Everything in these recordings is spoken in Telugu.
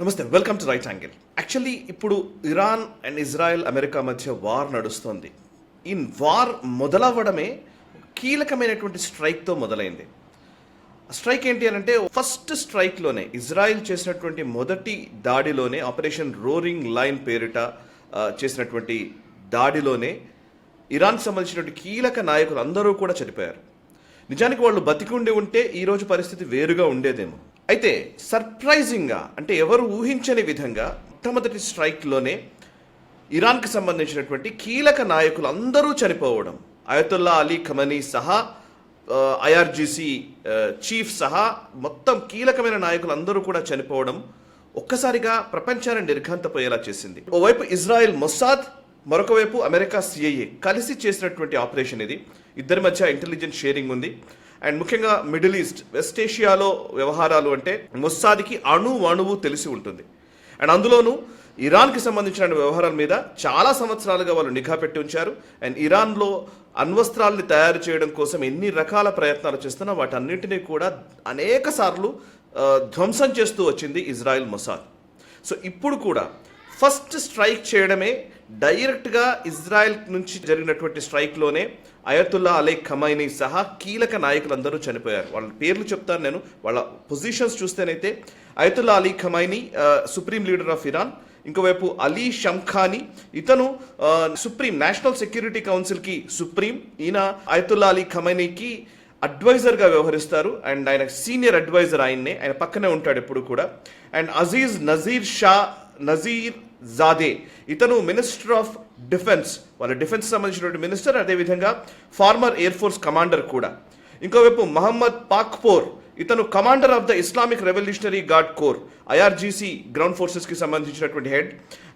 నమస్తే, welcome to right angle. Actually ఇప్పుడు ఇరాన్ అండ్ ఇజ్రాయెల్ అమెరికా మధ్య వార్ నడుస్తోంది. ఈ వార్ మొదలవ్వడమే కీలకమైనటువంటి స్ట్రైక్తో మొదలైంది. స్ట్రైక్ ఏంటి అని అంటే, ఫస్ట్ స్ట్రైక్లోనే ఇజ్రాయెల్ చేసినటువంటి మొదటి దాడిలోనే ఆపరేషన్ రోరింగ్ లైన్ పేరిట చేసినటువంటి దాడిలోనే ఇరాన్కి సంబంధించినటువంటి కీలక నాయకులు అందరూ కూడా చనిపోయారు. నిజానికి వాళ్ళు బతికుండి ఉంటే ఈరోజు పరిస్థితి వేరుగా ఉండేదేమో. అయితే సర్ప్రైజింగ్గా, అంటే ఎవరు ఊహించని విధంగా మొట్టమొదటి స్ట్రైక్లోనే ఇరాన్కి సంబంధించినటువంటి కీలక నాయకులు అందరూ చనిపోవడం, అయతుల్లా అలీ ఖమనీ సహా ఐఆర్జీసీ చీఫ్ సహా మొత్తం కీలకమైన నాయకులు అందరూ కూడా చనిపోవడం ఒక్కసారిగా ప్రపంచాన్ని నిర్ఘాంతపోయేలా చేసింది. ఓవైపు ఇజ్రాయెల్ మొసాద్, మరొక వైపు అమెరికా సిఐఏ కలిసి చేసినటువంటి ఆపరేషన్ ఇది. ఇద్దరి మధ్య ఇంటెలిజెన్స్ షేరింగ్ ఉంది. అండ్ ముఖ్యంగా మిడిల్ ఈస్ట్, వెస్ట్ ఏషియాలో వ్యవహారాలు అంటే మొస్సాద్కి అణువు తెలిసి ఉంటుంది. అండ్ అందులోనూ ఇరాన్కి సంబంధించిన వ్యవహారాల మీద చాలా సంవత్సరాలుగా వాళ్ళు నిఘా పెట్టి ఉంచారు. అండ్ ఇరాన్లో అణ్వస్త్రాల్ని తయారు చేయడం కోసం ఎన్ని రకాల ప్రయత్నాలు చేస్తున్నా వాటన్నింటినీ కూడా అనేక సార్లు ధ్వంసం చేస్తూ వచ్చింది ఇజ్రాయెల్ మొసాద్. సో ఇప్పుడు కూడా ఫస్ట్ స్ట్రైక్ చేయడమే డైరెక్ట్గా ఇజ్రాయెల్ నుంచి జరిగినటువంటి స్ట్రైక్లోనే అయతుల్లా అలీ ఖమైనీ సహా కీలక నాయకులందరూ చనిపోయారు. వాళ్ళ పేర్లు చెప్తాను నేను, వాళ్ళ పొజిషన్స్ చూస్తేనైతే Ayatollah Ali Khamenei supreme leader of Iran, ఇంకోవైపు అలీ షంఖానీ, ఇతను సుప్రీం నేషనల్ సెక్యూరిటీ కౌన్సిల్కి సుప్రీం, ఈయన అయతుల్లా అలీ ఖమైనీకి అడ్వైజర్గా వ్యవహరిస్తారు. అండ్ ఆయన సీనియర్ అడ్వైజర్ ఆయన పక్కనే ఉంటాడు ఎప్పుడు కూడా. అండ్ అజీజ్ నజీర్ జాదే, ఇతను మినిస్టర్ ఆఫ్ డిఫెన్స్, వాళ్ళ డిఫెన్స్ సంబంధించినటువంటి మినిస్టర్, అదేవిధంగా ఫార్మర్ ఎయిర్ ఫోర్స్ కమాండర్ కూడా. ఇంకోవైపు మహమ్మద్ పాక్పోర్, ఇతను commander of the Islamic revolutionary guard corps, IRGC ground ఫోర్సెస్కి సంబంధించినటువంటి head.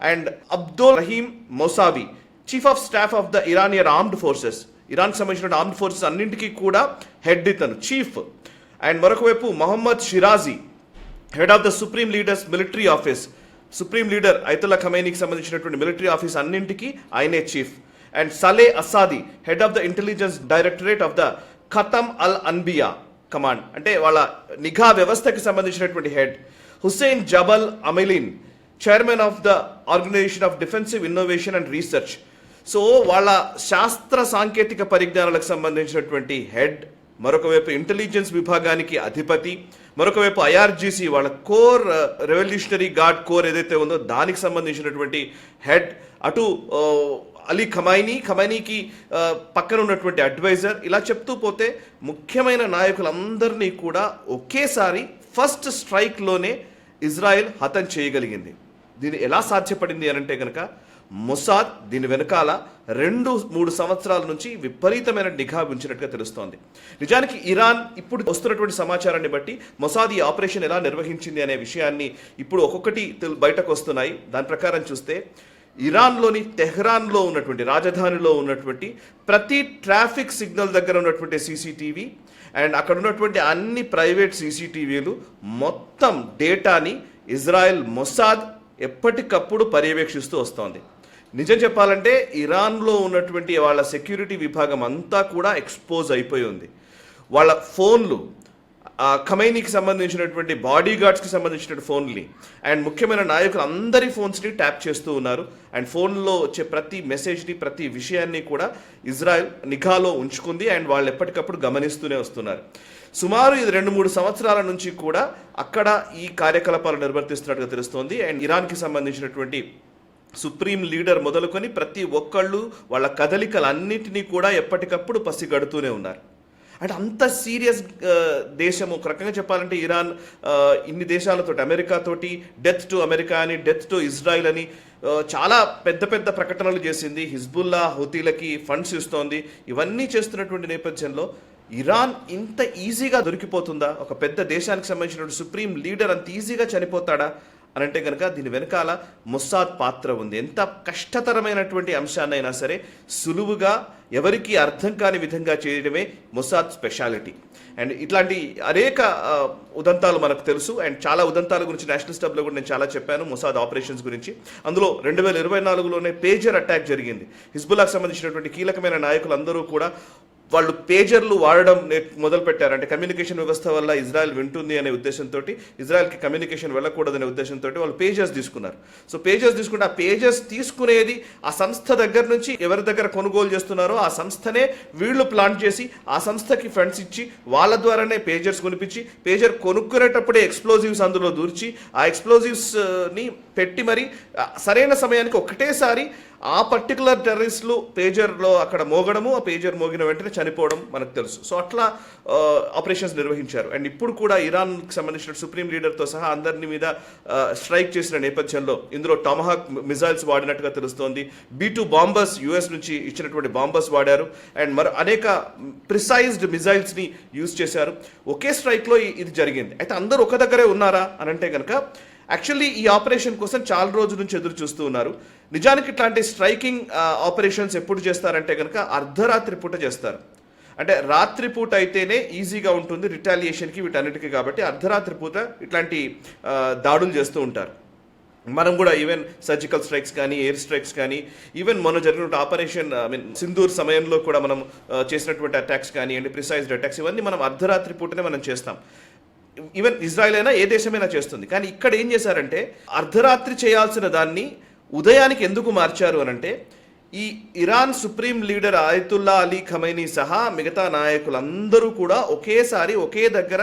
And Abdul Rahim Mousavi, chief of staff of the Iranian armed forces, ఇరాన్కి సంబంధించిన ఆర్మ్డ్ ఫోర్సెస్ అన్నింటికీ కూడా హెడ్ ఇతను, చీఫ్. అండ్ మరొక వైపు Mohammad Shirazi, head of the supreme leader's military office, supreme leader Ayatollah ఖమైనీకి సంబంధించినటువంటి మిలిటరీ ఆఫీస్ అన్నింటికి ఆయనే chief. And Saleh Asadi, head of the intelligence directorate of the Khatam al Anbiya command, అంటే వాళ్ళ నిఘా వ్యవస్థకి సంబంధించినటువంటి head. Hossein Jabal Amelian, chairman of the organization of defensive innovation and research. So వాళ్ళ శాస్త్ర సాంకేతిక పరిజ్ఞానాలకు సంబంధించినటువంటి హెడ్. మరొక వైపు ఇంటెలిజెన్స్ విభాగానికి అధిపతి, మరొక వైపు ఐఆర్జీసీ వాళ్ళ కోర్ రెవల్యూషనరీ గార్డ్ కోర్ ఏదైతే ఉందో దానికి సంబంధించినటువంటి హెడ్. అటు అలీ ఖమైనీకి పక్కన ఉన్నటువంటి అడ్వైజర్. ఇలా చెప్తూ పోతే ముఖ్యమైన నాయకులందరినీ కూడా ఒకేసారి ఫస్ట్ స్ట్రైక్లోనే ఇజ్రాయెల్ హతం చేయగలిగింది. దీన్ని ఎలా సాధ్యపడింది అని అంటే కనుక, మొసాద్ దీని వెనకాల 2-3 సంవత్సరాల నుంచి విపరీతమైన నిఘా ఉంచినట్టుగా తెలుస్తోంది. నిజానికి ఇరాన్ ఇప్పుడు వస్తున్నటువంటి సమాచారాన్ని బట్టి మొసాద్ ఈ ఆపరేషన్ ఎలా నిర్వహించింది అనే విషయాన్ని ఇప్పుడు ఒక్కొక్కటి బయటకు వస్తున్నాయి. దాని ప్రకారం చూస్తే ఇరాన్లోని తెహ్రాన్లో ఉన్నటువంటి, రాజధానిలో ఉన్నటువంటి ప్రతి ట్రాఫిక్ సిగ్నల్ దగ్గర ఉన్నటువంటి సీసీటీవీ అండ్ అక్కడ ఉన్నటువంటి అన్ని ప్రైవేట్ సీసీటీవీలు మొత్తం డేటాని ఇజ్రాయెల్ మొసాద్ ఎప్పటికప్పుడు పర్యవేక్షిస్తూ వస్తోంది. నిజం చెప్పాలంటే ఇరాన్లో ఉన్నటువంటి వాళ్ళ సెక్యూరిటీ విభాగం అంతా కూడా ఎక్స్పోజ్ అయిపోయి ఉంది. వాళ్ళ ఫోన్లు, ఖమైనీకి సంబంధించినటువంటి బాడీ గార్డ్స్కి సంబంధించిన ఫోన్లని అండ్ ముఖ్యమైన నాయకులు అందరి ఫోన్స్ని ట్యాప్ చేస్తూ ఉన్నారు. అండ్ ఫోన్లో వచ్చే ప్రతి మెసేజ్ని, ప్రతి విషయాన్ని కూడా ఇజ్రాయెల్ నిఘాలో ఉంచుకుంది. అండ్ వాళ్ళు ఎప్పటికప్పుడు గమనిస్తూనే వస్తున్నారు. సుమారు ఇది 2-3 సంవత్సరాల నుంచి కూడా అక్కడ ఈ కార్యకలాపాలు నిర్వర్తిస్తున్నట్టుగా తెలుస్తోంది. అండ్ ఇరాన్కి సంబంధించినటువంటి సుప్రీం లీడర్ మొదలుకొని ప్రతి ఒక్కళ్ళు వాళ్ళ కదలికలన్నింటినీ కూడా ఎప్పటికప్పుడు పసిగడుతూనే ఉన్నారు. అంటే అంత సీరియస్ దేశము. ఒక రకంగా చెప్పాలంటే ఇరాన్ ఇన్ని దేశాలతో, అమెరికాతోటి డెత్ టు అమెరికా అని, డెత్ టు ఇజ్రాయిల్ అని చాలా పెద్ద ప్రకటనలు చేసింది. హిజ్బుల్లా, హూతీలకి ఫండ్స్ ఇస్తోంది. ఇవన్నీ చేస్తున్నటువంటి నేపథ్యంలో ఇరాన్ ఇంత ఈజీగా దొరికిపోతుందా? ఒక పెద్ద దేశానికి సంబంధించినటువంటి సుప్రీం లీడర్ అంత ఈజీగా చనిపోతాడా అని అంటే కనుక దీని వెనకాల మొసాద్ పాత్ర ఉంది. ఎంత కష్టతరమైనటువంటి అంశాన్నైనా సరే సులువుగా, ఎవరికి అర్థం కాని విధంగా చేయడమే మొసాద్ స్పెషాలిటీ. అండ్ ఇట్లాంటి అనేక ఉదంతాలు మనకు తెలుసు. అండ్ చాలా ఉదంతాల గురించి నేషనల్ స్టబ్లో కూడా నేను చాలా చెప్పాను మొసాద్ ఆపరేషన్స్ గురించి. అందులో 2024లోనే పేజర్ అటాక్ జరిగింది. హిజ్బుల్లాకు సంబంధించినటువంటి కీలకమైన నాయకులు అందరూ కూడా వాళ్ళు పేజర్లు వాడడం మొదలు పెట్టారు. అంటే కమ్యూనికేషన్ వ్యవస్థ వల్ల ఇజ్రాయెల్ వింటుంది అనే ఉద్దేశంతో, ఇజ్రాయెల్కి కమ్యూనికేషన్ వెళ్ళకూడదనే ఉద్దేశంతో వాళ్ళు పేజర్స్ తీసుకున్నారు. సో పేజర్స్ తీసుకుంటే ఆ పేజర్స్ తీసుకునేది ఆ సంస్థ దగ్గర నుంచి ఎవరి దగ్గర కొనుగోలు చేస్తున్నారో ఆ సంస్థనే వీళ్ళు ప్లాన్ చేసి ఆ సంస్థకి ఫండ్స్ ఇచ్చి వాళ్ళ ద్వారానే పేజర్స్ కొనిపించి, పేజర్ కొనుక్కునేటప్పుడే ఎక్స్ప్లోజివ్స్ అందులో దూర్చి ఆ ఎక్స్ప్లోజివ్స్ని పెట్టి మరి సరైన సమయానికి ఒకటేసారి ఆ పర్టికులర్ టెర్రరిస్టులు పేజర్లో అక్కడ మోగడము, ఆ పేజర్ మోగిన వెంటనే చనిపోవడం మనకు తెలుసు. సో అట్లా ఆపరేషన్స్ నిర్వహించారు. అండ్ ఇప్పుడు కూడా ఇరాన్కి సంబంధించిన సుప్రీం లీడర్తో సహా అందరినీ మీద స్ట్రైక్ చేసిన నేపథ్యంలో ఇందులో టామహాక్ మిజైల్స్ వాడినట్టుగా తెలుస్తోంది. B-2 బాంబర్స్ యుఎస్ నుంచి ఇచ్చినటువంటి బాంబర్స్ వాడారు. అండ్ మరో అనేక ప్రిసైజ్డ్ మిజైల్స్ని యూజ్ చేశారు. ఒకే స్ట్రైక్లో ఇది జరిగింది. అయితే అందరూ ఒక దగ్గరే ఉన్నారా అని అంటే కనుక యాక్చువల్లీ ఈ ఆపరేషన్ కోసం చాలా రోజుల నుంచి ఎదురు చూస్తూ ఉన్నారు. నిజానికి ఇట్లాంటి స్ట్రైకింగ్ ఆపరేషన్స్ ఎప్పుడు చేస్తారంటే కనుక అర్ధరాత్రి పూట చేస్తారు. అంటే రాత్రిపూట అయితేనే ఈజీగా ఉంటుంది రిటాలియేషన్కి వీటన్నిటికీ. కాబట్టి అర్ధరాత్రి పూట ఇట్లాంటి దాడులు చేస్తూ ఉంటారు. మనం కూడా ఈవెన్ సర్జికల్ స్ట్రైక్స్ కానీ, ఎయిర్ స్ట్రైక్స్ కానీ, ఈవెన్ మొన్న జరిగిన ఆపరేషన్ సింధూర్ సమయంలో కూడా మనం చేసినటువంటి అటాక్స్ కానివ్వండి, ప్రిసైజ్డ్ అటాక్స్, ఇవన్నీ మనం అర్ధరాత్రి పూటనే మనం చేస్తాం. ఈవెన్ ఇజ్రాయెల్ అయినా ఏ దేశమైనా చేస్తుంది. కానీ ఇక్కడ ఏం చేశారంటే అర్ధరాత్రి చేయాల్సిన దాన్ని ఉదయానికి ఎందుకు మార్చారు అనంటే ఈ Iran supreme leader Ayatollah Ali Khamenei సహా మిగతా నాయకులందరూ కూడా ఒకేసారి ఒకే దగ్గర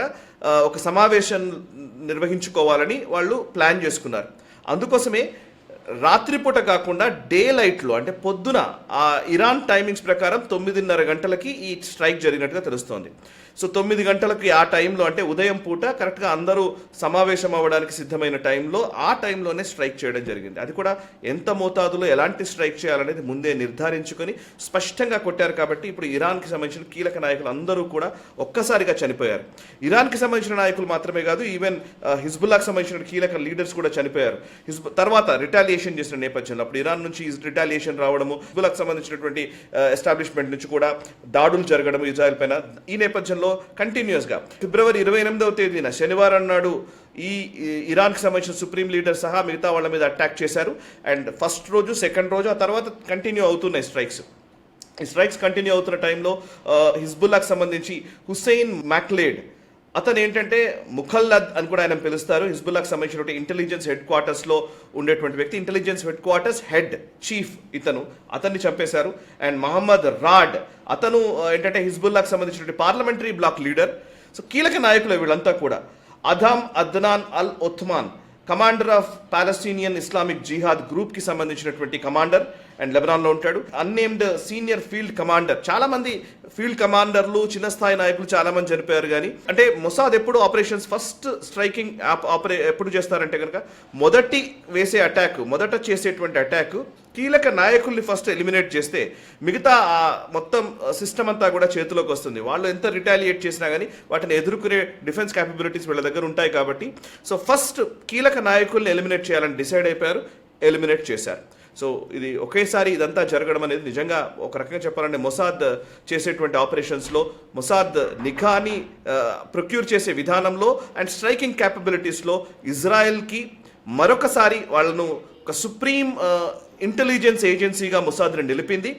ఒక సమావేశం నిర్వహించుకోవాలని వాళ్ళు ప్లాన్ చేసుకున్నారు. అందుకోసమే రాత్రిపూట కాకుండా డే లైట్లో అంటే పొద్దున ఆ ఇరాన్ టైమింగ్స్ ప్రకారం 9:30 గంటలకి ఈ స్ట్రైక్ జరిగినట్టుగా తెలుస్తోంది. సో 9 గంటలకి ఆ టైంలో అంటే ఉదయం పూట కరెక్ట్గా అందరూ సమావేశం అవ్వడానికి సిద్ధమైన టైంలో ఆ టైంలోనే స్ట్రైక్ చేయడం జరిగింది. అది కూడా ఎంత మోతాదులో ఎలాంటి స్ట్రైక్ చేయాలనేది ముందే నిర్ధారించుకొని స్పష్టంగా కొట్టారు. కాబట్టి ఇప్పుడు ఇరాన్కి సంబంధించిన కీలక నాయకులు అందరూ కూడా ఒక్కసారిగా చనిపోయారు. ఇరాన్కి సంబంధించిన నాయకులు మాత్రమే కాదు, ఈవెన్ హిజ్బుల్లాకి సంబంధించిన కీలక లీడర్స్ కూడా చనిపోయారు. తర్వాత రిటాలియేషన్ చేసిన నేపథ్యంలో అప్పుడు ఇరాన్ నుంచి రిటాలియేషన్ రావడము, హిజ్బుల్లాకి సంబంధించినటువంటి ఎస్టాబ్లిష్మెంట్ నుంచి కూడా దాడులు జరగడం ఇజ్రాయెల్ పైన. ఈ నేపథ్యంలో కంటిన్యూస్గా ఫిబ్రవరి 28వ తేదీన శనివారం నాడు ఈ ఇరాన్కి సంబంధించిన సుప్రీం లీడర్ సహా మిగతా వాళ్ళ మీద అటాక్ చేశారు. అండ్ ఫస్ట్ రోజు, సెకండ్ రోజు, ఆ తర్వాత కంటిన్యూ అవుతున్నాయి స్ట్రైక్స్. ఈ స్ట్రైక్స్ కంటిన్యూ అవుతున్న టైంలో హిజ్బుల్లాకి సంబంధించి హుస్సేన్ మ్యాక్లేడ్, అతను ఏంటంటే ముఖల్లద్ అని కూడా ఆయన పిలుస్తారు, హిజ్బుల్లాకి సంబంధించినటువంటి ఇంటెలిజెన్స్ హెడ్ క్వార్టర్స్లో ఉండేటువంటి వ్యక్తి, intelligence head quarters head chief అతన్ని చంపేశారు. అండ్ మహమ్మద్ రాడ్, అతను ఏంటంటే హిజ్బుల్లాకి సంబంధించినటువంటి పార్లమెంటరీ బ్లాక్ లీడర్. సో కీలక నాయకులు వీళ్ళంతా కూడా. అదామ్ అద్నాన్ అల్ ఒథ్మాన్, కమాండర్ ఆఫ్ పాలస్తీనియన్ ఇస్లామిక్ జిహాద్ గ్రూప్కి సంబంధించినటువంటి కమాండర్ అండ్ లెబనాన్లో ఉంటాడు. అన్నేమ్డ్ సీనియర్ ఫీల్డ్ కమాండర్, చాలా మంది ఫీల్డ్ కమాండర్లు, చిన్న స్థాయి నాయకులు చాలా మంది చనిపోయారు. కానీ అంటే మొసాద్ ఎప్పుడు ఆపరేషన్స్ ఫస్ట్ స్ట్రైకింగ్ ఎప్పుడు చేస్తారంటే కనుక మొదట చేసేటువంటి అటాక్ కీలక నాయకుల్ని ఫస్ట్ ఎలిమినేట్ చేస్తే మిగతా మొత్తం సిస్టమ్ అంతా కూడా చేతిలోకి వస్తుంది. వాళ్ళు ఎంత రిటాలియేట్ చేసినా కానీ వాటిని ఎదుర్కొనే డిఫెన్స్ క్యాపబిలిటీస్ వీళ్ళ దగ్గర ఉంటాయి. కాబట్టి సో ఫస్ట్ కీలక నాయకుల్ని ఎలిమినేట్ చేయాలని డిసైడ్ అయిపోయారు, ఎలిమినేట్ చేశారు. సో ఇది ఒకేసారి ఇదంతా జరగడం అనేది నిజంగా ఒక రకంగా చెప్పాలంటే మొసాద్ చేసేటువంటి ఆపరేషన్స్లో, మొసాద్ నిఘాని ప్రొక్యూర్ చేసే విధానంలో అండ్ స్ట్రైకింగ్ క్యాపబిలిటీస్లో ఇజ్రాయెల్కి మరొకసారి వాళ్ళను ఒక సుప్రీం ఇంటెలిజెన్స్ ఏజెన్సీగా మొసాద్ని నిలిపింది.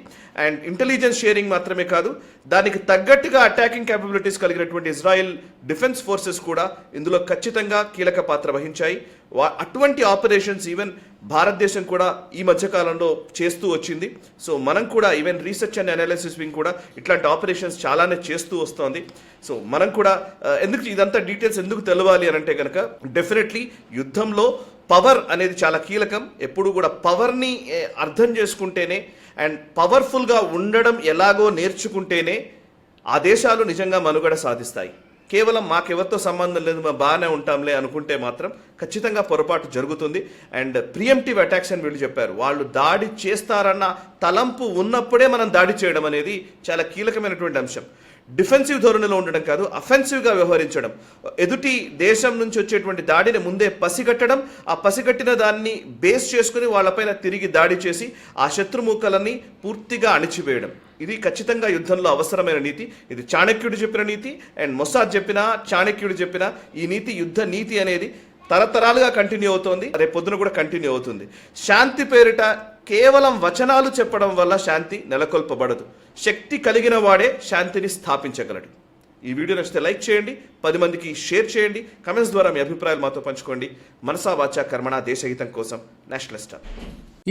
అండ్ ఇంటెలిజెన్స్ షేరింగ్ మాత్రమే కాదు, దానికి తగ్గట్టుగా అటాకింగ్ క్యాపబిలిటీస్ కలిగినటువంటి ఇజ్రాయెల్ డిఫెన్స్ ఫోర్సెస్ కూడా ఇందులో ఖచ్చితంగా కీలక పాత్ర వహించాయి. అటువంటి ఆపరేషన్స్ ఈవెన్ భారతదేశం కూడా ఈ మధ్యకాలంలో చేస్తూ వచ్చింది. సో మనం కూడా even research and analysis wing కూడా ఇట్లాంటి ఆపరేషన్స్ చాలానే చేస్తూ వస్తోంది. సో మనం కూడా ఎందుకు ఇదంతా డీటెయిల్స్ ఎందుకు తెలవాలి అని అంటే కనుక డెఫినెట్లీ యుద్ధంలో పవర్ అనేది చాలా కీలకం. ఎప్పుడు కూడా పవర్ని అర్థం చేసుకుంటేనే అండ్ పవర్ఫుల్గా ఉండడం ఎలాగో నేర్చుకుంటేనే ఆ దేశాలు నిజంగా మనుగడ సాధిస్తాయి. కేవలం మాకెవరితో సంబంధం లేదు, మా బాగానే ఉంటాంలే అనుకుంటే మాత్రం ఖచ్చితంగా పొరపాటు జరుగుతుంది. అండ్ ప్రియంప్టివ్ అటాక్స్ అని వీళ్ళు చెప్పారు. వాళ్ళు దాడి చేస్తారన్న తలంపు ఉన్నప్పుడే మనం దాడి చేయడం అనేది చాలా కీలకమైనటువంటి అంశం. డిఫెన్సివ్ ధోరణిలో ఉండడం కాదు, అఫెన్సివ్గా వ్యవహరించడం, ఎదుటి దేశం నుంచి వచ్చేటువంటి దాడిని ముందే పసిగట్టడం, ఆ పసిగట్టిన దాన్ని బేస్ చేసుకుని వాళ్ళపైన తిరిగి దాడి చేసి ఆ శత్రుముఖలని పూర్తిగా అణిచివేయడం. ఇది ఖచ్చితంగా యుద్ధంలో అవసరమైన నీతి. ఇది చాణక్యుడు చెప్పిన నీతి అండ్ మొసాద్ చెప్పిన, చాణక్యుడు చెప్పిన ఈ నీతి, యుద్ధ నీతి అనేది తరతరాలుగా కంటిన్యూ అవుతోంది, రేపు పొద్దున కూడా కంటిన్యూ అవుతుంది. శాంతి పేరిట కేవలం వచనాలు చెప్పడం వల్ల శాంతి నెలకొల్పబడదు. శక్తి కలిగిన వాడే శాంతిని స్థాపించగలడు. ఈ వీడియో నచ్చితే లైక్ చేయండి, 10 మందికి షేర్ చేయండి, కమెంట్స్ ద్వారా మీ అభిప్రాయాలు మాతో పంచుకోండి. మనసా వాచా కర్మణ దేశహితం కోసం నేషనల్ స్టార్.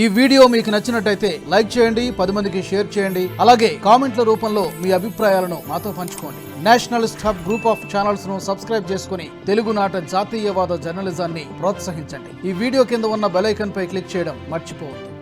ఈ వీడియో మీకు నచ్చినట్టయితే లైక్ చేయండి, 10 మందికి షేర్ చేయండి. అలాగే కామెంట్ల రూపంలో మీ అభిప్రాయాలను మాతో పంచుకోండి. Nationalist hub group of channels ను సబ్స్క్రైబ్ చేసుకుని తెలుగునాట జాతీయవాద జర్నలిజాన్ని ప్రోత్సహించండి. ఈ వీడియో కింద ఉన్న బెల్ ఐకాన్ పై క్లిక్ చేయడం మర్చిపోవద్దు.